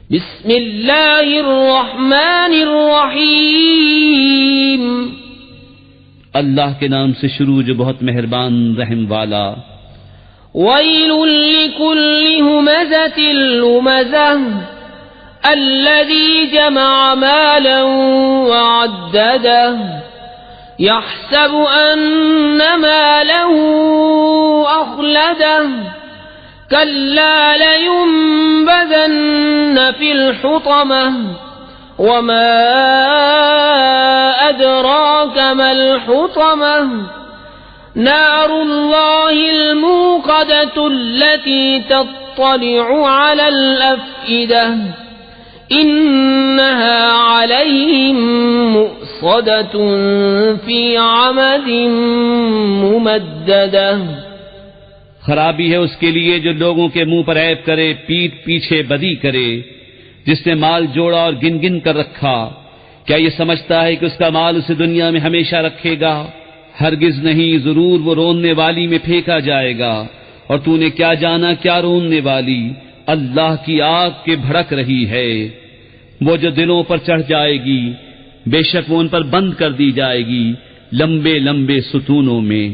بسم اللہ الرحمن الرحیم اللہ کے نام سے شروع جو بہت مہربان رحم والا. ویل لکل ہمزۃ لمزہ الذی جمع مالا وعددہ يحسب أن ماله أخلده كلا لينبذن في الحطمة وما أدراك ما الحطمة نار الله الموقدة التي تطلع على الأفئدة إنها عليهم مؤصدة في عمد ممددة. خرابی ہے اس کے لیے جو لوگوں کے منہ پر عیب کرے، پیٹھ پیچھے بدی کرے. جس نے مال جوڑا اور گن گن کر رکھا، کیا یہ سمجھتا ہے کہ اس کا مال اسے دنیا میں ہمیشہ رکھے گا؟ ہرگز نہیں، ضرور وہ روننے والی میں پھینکا جائے گا. اور تو نے کیا جانا کیا روننے والی؟ اللہ کی آگ کے بھڑک رہی ہے، وہ جو دلوں پر چڑھ جائے گی، بے شک وہ ان پر بند کر دی جائے گی لمبے لمبے ستونوں میں.